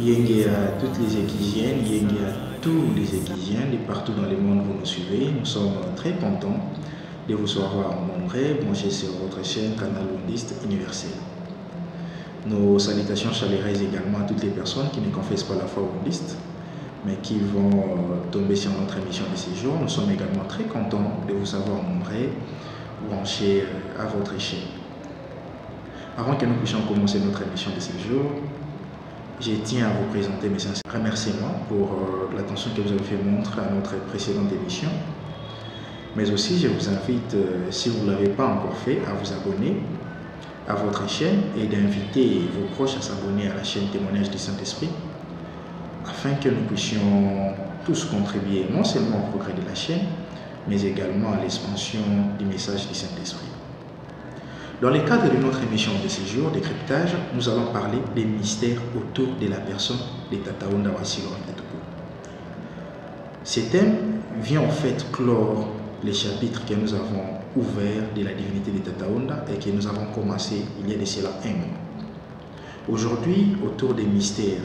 Yéngué à toutes les Égyptiennes, yéngué à tous les Égyptiens de partout dans le monde où vous nous suivez. Nous sommes très contents de vous avoir nombreux branchés sur votre chaîne Canal Wondiste Universel. Nos salutations chaleureuses également à toutes les personnes qui ne confessent pas la foi wondiste, mais qui vont tomber sur notre émission de ce jour. Nous sommes également très contents de vous avoir nombreux branchés à votre chaîne. Avant que nous puissions commencer notre émission de ce jour, je tiens à vous présenter mes sincères remerciements pour l'attention que vous avez fait montre à notre précédente émission. Mais aussi, je vous invite, si vous ne l'avez pas encore fait, à vous abonner à votre chaîne et d'inviter vos proches à s'abonner à la chaîne Témoignage du Saint-Esprit, afin que nous puissions tous contribuer non seulement au progrès de la chaîne, mais également à l'expansion du message du Saint-Esprit. Dans le cadre de notre émission de ce jour, Décryptage, nous allons parler des mystères autour de la personne de Tata Onda Wassilo Waketoko. Ce thème vient en fait clore les chapitres que nous avons ouverts de la divinité de Tata Onda et que nous avons commencé il y a de cela un mois. Aujourd'hui, autour des mystères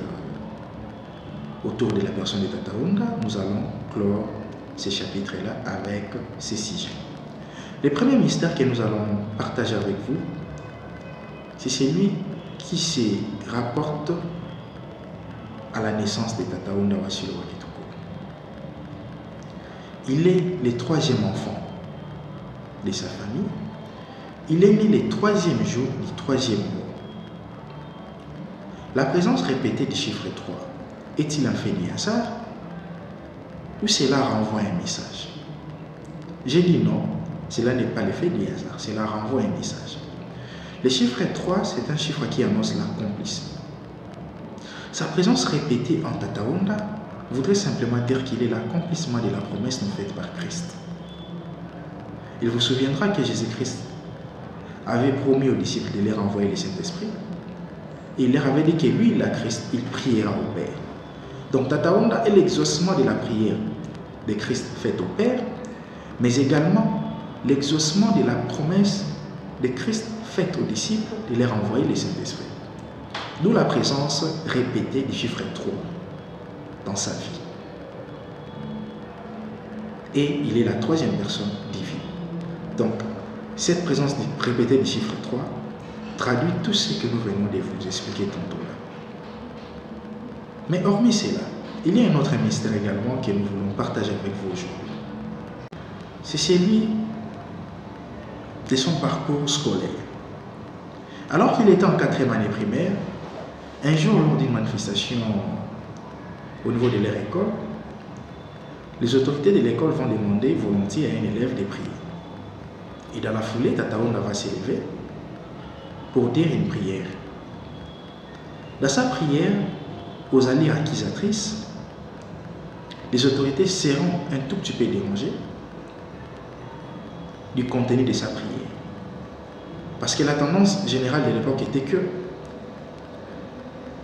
autour de la personne de Tata Onda, nous allons clore ces chapitres-là avec ces sujets. Le premier mystère que nous allons partager avec vous, c'est celui qui se rapporte à la naissance de Tata Onda Wassilo Waketoko. Il est le troisième enfant de sa famille. Il est né le troisième jour du troisième mois. La présence répétée du chiffre 3 est-il un fait de hasard ou cela renvoie un message? J'ai dit non. Cela n'est pas l'effet du hasard, cela renvoie un message. Le chiffre 3, c'est un chiffre qui annonce l'accomplissement. Sa présence répétée en Tata Onda voudrait simplement dire qu'il est l'accomplissement de la promesse nous faite par Christ. Il vous souviendra que Jésus-Christ avait promis aux disciples de leur envoyer le Saint-Esprit. Et il leur avait dit que lui, la Christ, il priera au Père. Donc Tata Onda est l'exaucement de la prière de Christ faite au Père, mais également l'exaucement de la promesse de Christ faite aux disciples de leur envoyer le Saint-Esprit. D'où la présence répétée du chiffre 3 dans sa vie. Et il est la troisième personne divine. Donc, cette présence répétée du chiffre 3 traduit tout ce que nous venons de vous expliquer tantôt là. Mais hormis cela, il y a un autre mystère également que nous voulons partager avec vous aujourd'hui. C'est celui de son parcours scolaire. Alors qu'il était en 4e année primaire, un jour lors d'une manifestation au niveau de leur école, les autorités de l'école vont demander volontiers à un élève de prier. Et dans la foulée, Tata Onda va s'élever pour dire une prière. Dans sa prière, aux allures accusatrices, les autorités seront un tout petit peu dérangées du contenu de sa prière. Parce que la tendance générale de l'époque était que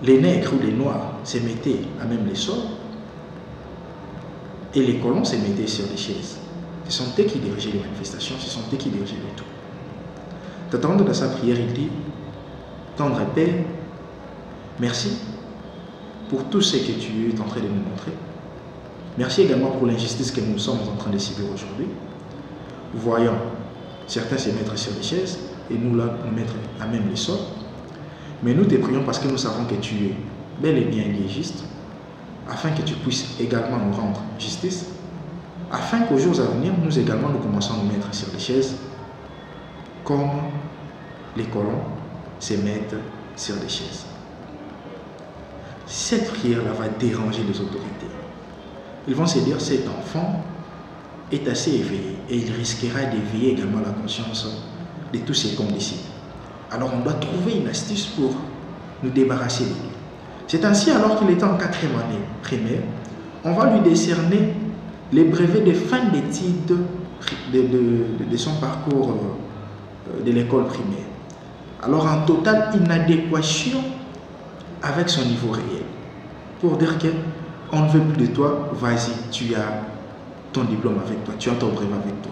les nègres ou les noirs se mettaient à même les sols et les colons se mettaient sur les chaises. Ce sont eux qui dirigeaient les manifestations, ce sont eux qui dirigeaient le tout. Tata Onda dans sa prière, il dit: Tendre Père, merci pour tout ce que tu es en train de nous montrer. Merci également pour l'injustice que nous sommes en train de subir aujourd'hui. Voyons certains se mettre sur les chaises et nous là nous mettre à même les sols. Mais nous te prions parce que nous savons que tu es bel et bien juste, afin que tu puisses également nous rendre justice, afin qu'aux jours à venir, nous également nous commençons à nous mettre sur les chaises, comme les colons se mettent sur les chaises. Cette prière-là va déranger les autorités. Ils vont se dire: cet enfant est assez éveillé et il risquera d'éveiller également la conscience de tous ses condisciples. Alors on doit trouver une astuce pour nous débarrasser de lui. C'est ainsi, alors qu'il était en 4e année primaire, on va lui décerner les brevets de fin d'études de son parcours de l'école primaire. Alors en totale inadéquation avec son niveau réel. Pour dire qu'on ne veut plus de toi, vas-y, tu as ton diplôme avec toi, tu as ton brevet avec toi.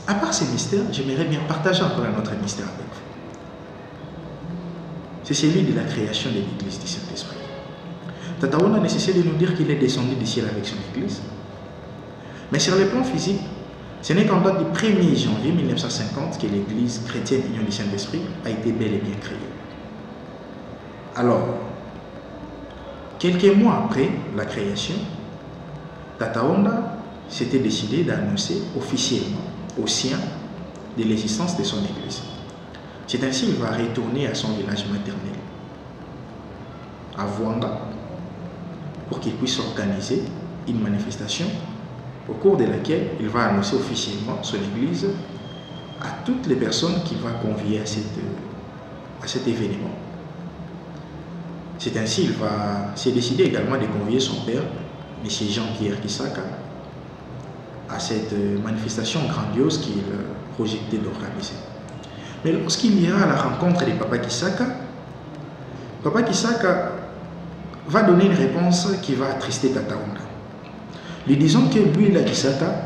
À part ces mystères, j'aimerais bien partager encore un autre mystère avec vous. C'est celui de la création de l'église du Saint-Esprit. Tata Wanda a nécessité de nous dire qu'il est descendu du ciel avec son église. Mais sur le plan physique, ce n'est qu'en date du 1er janvier 1950 que l'église chrétienne Union du Saint-Esprit a été bel et bien créée. Alors, quelques mois après la création, Tata Wanda s'était décidé d'annoncer officiellement aux siens de l'existence de son église. C'est ainsi qu'il va retourner à son village maternel, à Vwanga, pour qu'il puisse organiser une manifestation au cours de laquelle il va annoncer officiellement son église à toutes les personnes qu'il va convier à cet événement. C'est ainsi qu'il va se décider également de convier son père, M. Jean-Pierre Kisaka, à cette manifestation grandiose qu'il projetait d'organiser. Mais lorsqu'il ira à la rencontre de Papa Kisaka va donner une réponse qui va attrister Tata Wanda. Lui disant que lui, la Kisaka,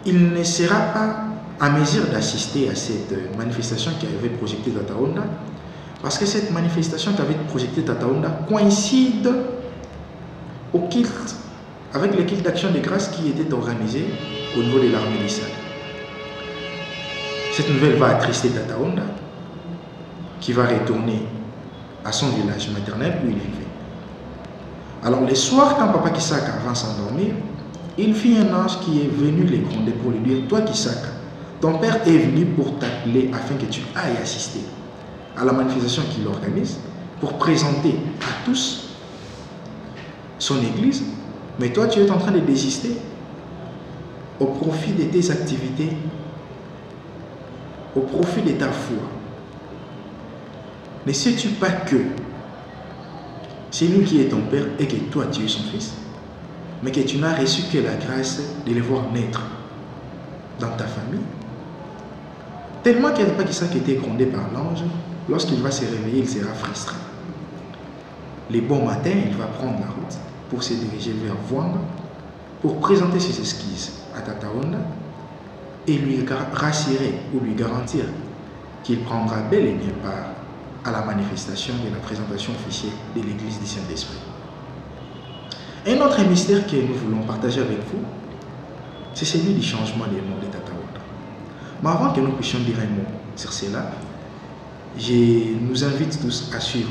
il ne sera pas en mesure d'assister à cette manifestation qui avait projeté Tata Wanda, parce que cette manifestation qui avait projeté Tata Wanda coïncide au culte, avec le culte d'action de grâce qui était organisé au niveau de l'armée d'Israël. Cette nouvelle va attrister Tata Wanda, qui va retourner à son village maternel où il vivait. Alors le soir, quand Papa Kisaka va s'endormir, il fit un ange qui est venu les gronder pour lui dire: toi Kisaka, ton père est venu pour t'appeler afin que tu ailles assister à la manifestation qu'il organise pour présenter à tous son église, mais toi tu es en train de désister au profit de tes activités, au profit de ta foi. Ne sais-tu pas que c'est lui qui est ton père et que toi tu es son fils, mais que tu n'as reçu que la grâce de le voir naître dans ta famille? Tellement qu'il n'y a pas qui ça qui était grondé par l'ange, lorsqu'il va se réveiller, il sera frustré. Les bons matins, il va prendre la route pour se diriger vers Vwanga, pour présenter ses esquisses à Tata Wanda et lui rassurer ou lui garantir qu'il prendra bel et bien part à la manifestation de la présentation officielle de l'église du Saint-Esprit. Un autre mystère que nous voulons partager avec vous, c'est celui du changement des noms de Tata Wanda. Mais avant que nous puissions dire un mot sur cela, je nous invite tous à suivre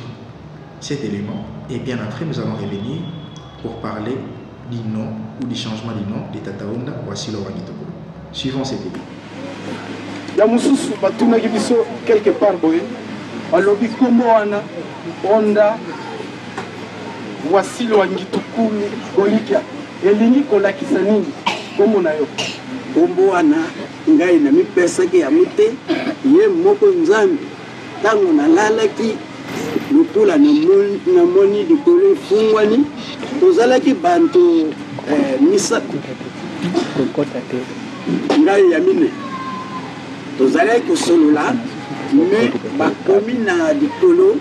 cet élément et bien après nous allons revenir pour parler du nom ou du changement du nom de Tata Wanda Wasilo Wangitoko. Suivons cet élément. Yamususu batuna kibiso quelque part boy. Alobi kombo wana Onda Wasilo Wangitoko Golikia. Elingi kolakisa nini kombo na yo? Kombo wana ngai na mipesa ke ya mute ye moko nzambe tango nalalaki lutula na moni likolo efungwani tozalaki bantu misato ngai ya mine tozalaki kosolola me bakomi na likolo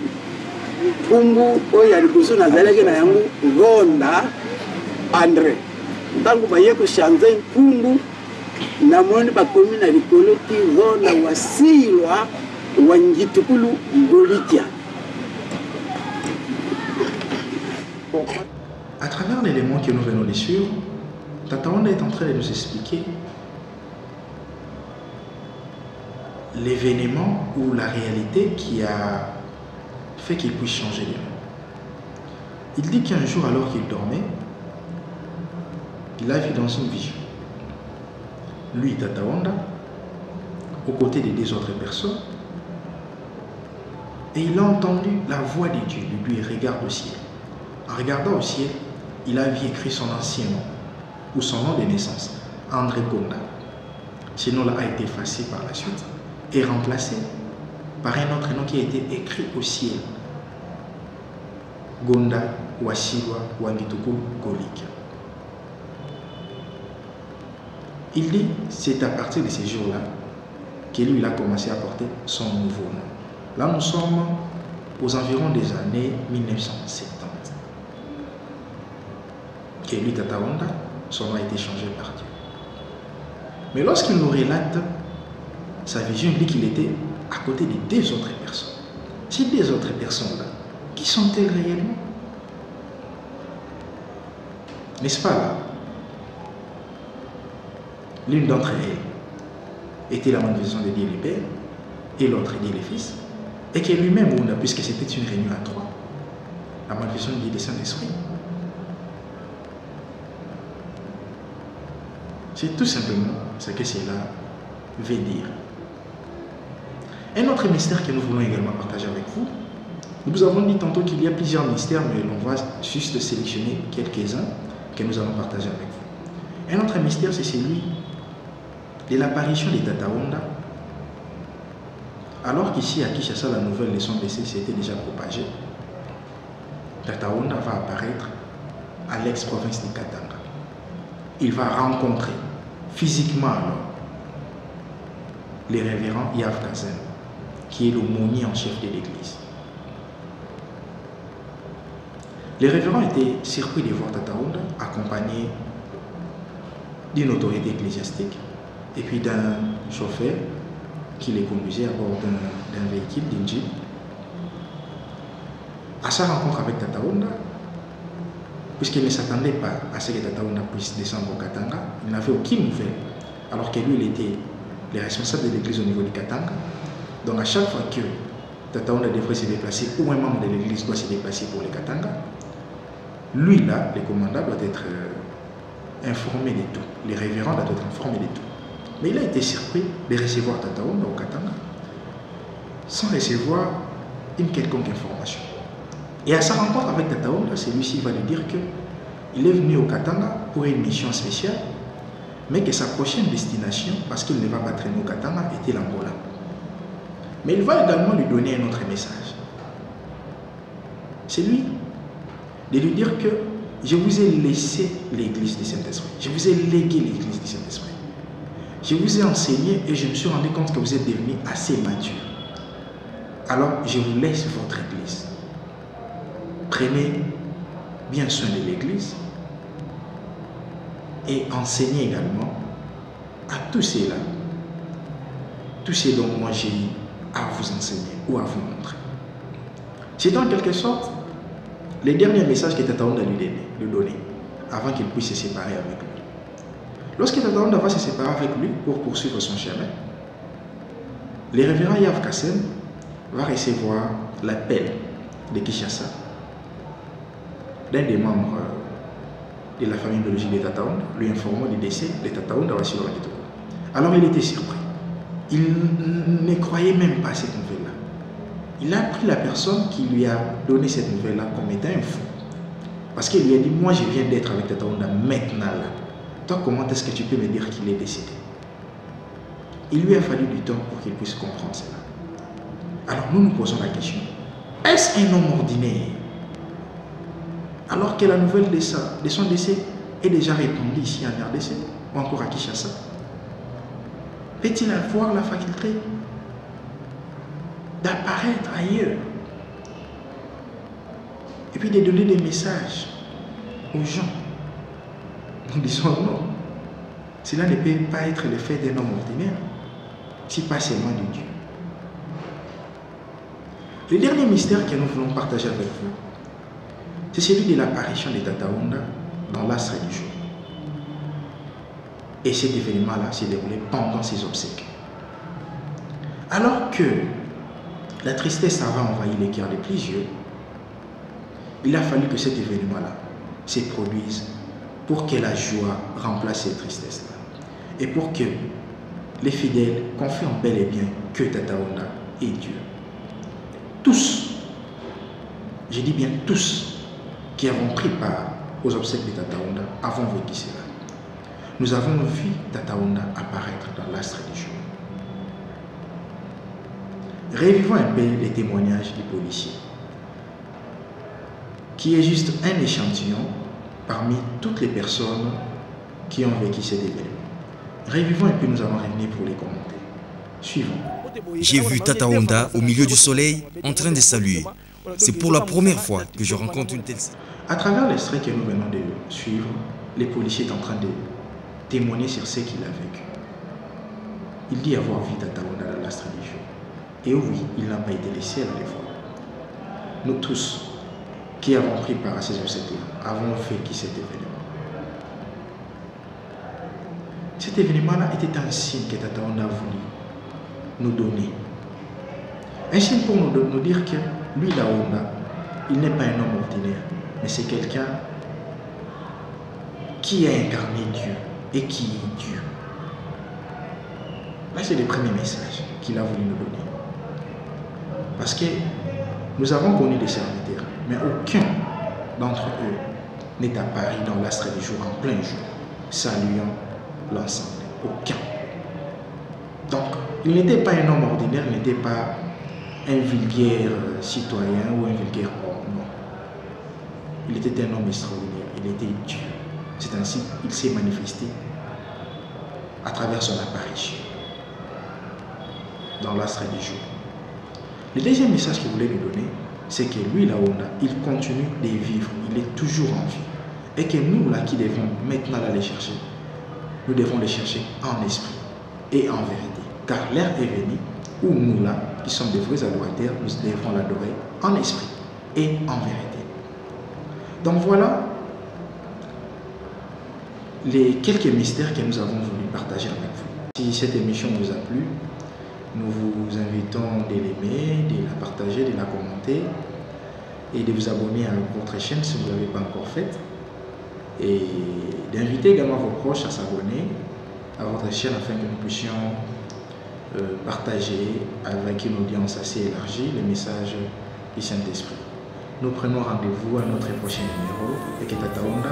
pungu oyo ya liboso nazalaki na yango Ronda André ntango baye kochange pungu namoni bakomi na likolo ti Ronda Wasilwa Wangitukulu Golikia. À travers l'élément que nous venons de suivre, Tata Wanda est en train de nous expliquer l'événement ou la réalité qui a fait qu'il puisse changer de nom. Il dit qu'un jour, alors qu'il dormait, il a vu dans une vision, lui, Tata Wanda, aux côtés des deux autres personnes, et il a entendu la voix de Dieu lui dire: regarde au ciel. En regardant au ciel, il a vu écrit son ancien nom, ou son nom de naissance, André Gonda. Ce nom-là a été effacé par la suite et remplacé par un autre nom qui a été écrit au ciel: Gonda Wasilwa Wangituku Golikia. Il dit c'est à partir de ces jours-là que lui il a commencé à porter son nouveau nom. Là, nous sommes aux environs des années 1970. Et lui, Tata Wanda, son nom a été changé par Dieu. Mais lorsqu'il nous relate sa vision, il dit qu'il était à côté de deux autres personnes. Ces deux autres personnes-là, qui sont-elles réellement? N'est-ce pas là? L'une d'entre elles était la manifestation de Dieu le Père et l'autre Dieu le Fils. Et que lui-même, puisque c'était une réunion à trois, la manifestation de Dieu le Saint-Esprit. C'est tout simplement ce que cela veut dire. Un autre mystère que nous voulons également partager avec vous. Nous avons dit tantôt qu'il y a plusieurs mystères, mais on va juste sélectionner quelques-uns que nous allons partager avec vous. Un autre mystère, c'est celui de l'apparition de Tata Wanda. Alors qu'ici à Kinshasa, la nouvelle de son décès s'était déjà propagée, Tata Wanda va apparaître à l'ex-province de Katanga. Il va rencontrer physiquement alors le révérend Yav Kazen, qui est l'aumônier en chef de l'église. Les révérends étaient surpris de voir Tata Wanda accompagné d'une autorité ecclésiastique et puis d'un chauffeur qui les conduisait à bord d'un véhicule, d'une jeep. À sa rencontre avec Tata Wanda, puisqu'il ne s'attendait pas à ce que Tata Wanda puisse descendre au Katanga, il n'avait aucune nouvelle, alors que lui, il était le responsable de l'église au niveau du Katanga. Donc à chaque fois que Tata Wanda devrait se déplacer, ou un membre de l'église doit se déplacer pour le Katanga, lui là, le commandant doit être informé de tout. Les révérends doivent être informés de tout. Mais il a été surpris de recevoir Tata Wanda au Katanga sans recevoir une quelconque information. Et à sa rencontre avec Tata Wanda, celui-ci va lui dire qu'il est venu au Katanga pour une mission spéciale, mais que sa prochaine destination, parce qu'il ne va pas traîner au Katanga, était l'Angola. Mais il va également lui donner un autre message. C'est lui de lui dire que je vous ai laissé l'église du Saint-Esprit. Je vous ai légué l'église du Saint-Esprit. Je vous ai enseigné et je me suis rendu compte que vous êtes devenu assez mature. Alors, je vous laisse votre église. Prenez bien soin de l'église et enseignez également à tous ceux-là, tout ce dont moi j'ai eu à vous enseigner ou à vous montrer. C'est en quelque sorte le dernier message que Tata Wanda lui donnait avant qu'il puisse se séparer avec lui. Lorsque Tata Wanda va se séparer avec lui pour poursuivre son chemin, le révérend Yav Kazen va recevoir l'appel de Kinshasa d'un des membres de la famille biologique de Tata Wanda, lui informant du décès de Tata Wanda. Alors il était surpris. Il ne croyait même pas à cette nouvelle-là. Il a pris la personne qui lui a donné cette nouvelle-là comme étant un fou. Parce qu'il lui a dit, moi je viens d'être avec Tata Wanda maintenant là. Toi, comment est-ce que tu peux me dire qu'il est décédé? Il lui a fallu du temps pour qu'il puisse comprendre cela. Alors nous nous posons la question, est-ce un homme ordinaire? Alors que la nouvelle de son décès est déjà répandue ici en RDC ou encore à Kinshasa, peut-il avoir la faculté d'apparaître ailleurs et puis de donner des messages aux gens? Nous disons non. Cela ne peut pas être le fait d'un homme ordinaire, si pas seulement de Dieu. Le dernier mystère que nous voulons partager avec vous, c'est celui de l'apparition de Tata Wanda dans l'astre du jour. Et cet événement-là s'est déroulé pendant ses obsèques. Alors que la tristesse avait envahi les cœurs de plusieurs, il a fallu que cet événement-là se produise pour que la joie remplace cette tristesse-là. Et pour que les fidèles confirment bel et bien que Tata Wanda est Dieu. Tous, je dis bien tous, qui avons pris part aux obsèques de Tata Wanda avons vécu cela. Nous avons vu Tata Wanda apparaître dans l'astre du jour. Revivons un peu les témoignages du policier, qui est juste un échantillon parmi toutes les personnes qui ont vécu cet événement. Revivons et puis nous allons revenir pour les commenter. Suivons. J'ai vu Tata Honda au milieu du soleil en train de saluer. C'est pour la première fois que je rencontre une telle... À travers l'extrait que nous venons de suivre, les policiers sont en train de témoigner sur ce qu'il a vécu. Il dit avoir vu Tata Honda dans l'astre du jour. Et oui, il n'a pas été le seul à le voir. Nous tous, qui avons pris part à ces obsèques-là, avons vécu cet événement. Cet événement-là était un signe que Tata Honda a voulu nous donner. Un signe pour nous dire que lui, la Honda, il n'est pas un homme ordinaire, mais c'est quelqu'un qui a incarné Dieu et qui est Dieu. Là, c'est le premier message qu'il a voulu nous donner. Parce que nous avons connu des serviteurs, mais aucun d'entre eux n'est apparu dans l'astre du jour en plein jour, saluant l'ensemble. Aucun. Donc, il n'était pas un homme ordinaire, il n'était pas un vulgaire citoyen ou un vulgaire homme. Non. Il était un homme extraordinaire, il était Dieu. C'est ainsi qu'il s'est manifesté à travers son apparition dans l'astre du jour. Le deuxième message qu'il voulait nous donner, c'est que lui, la Honda, il continue de vivre, il est toujours en vie. Et que nous, là, qui devons maintenant l'aller chercher, nous devons le chercher en esprit et en vérité. Car l'heure est venue où nous, là, qui sommes des vrais adorateurs, nous devons l'adorer en esprit et en vérité. Donc voilà les quelques mystères que nous avons voulu partager avec vous. Si cette émission vous a plu, nous vous invitons de l'aimer, de la partager, de la commenter et de vous abonner à votre chaîne si vous ne l'avez pas encore fait. Et d'inviter également vos proches à s'abonner à votre chaîne afin que nous puissions partager avec une audience assez élargie le message du Saint-Esprit. Nous prenons rendez-vous à notre prochain numéro et que Tata Honda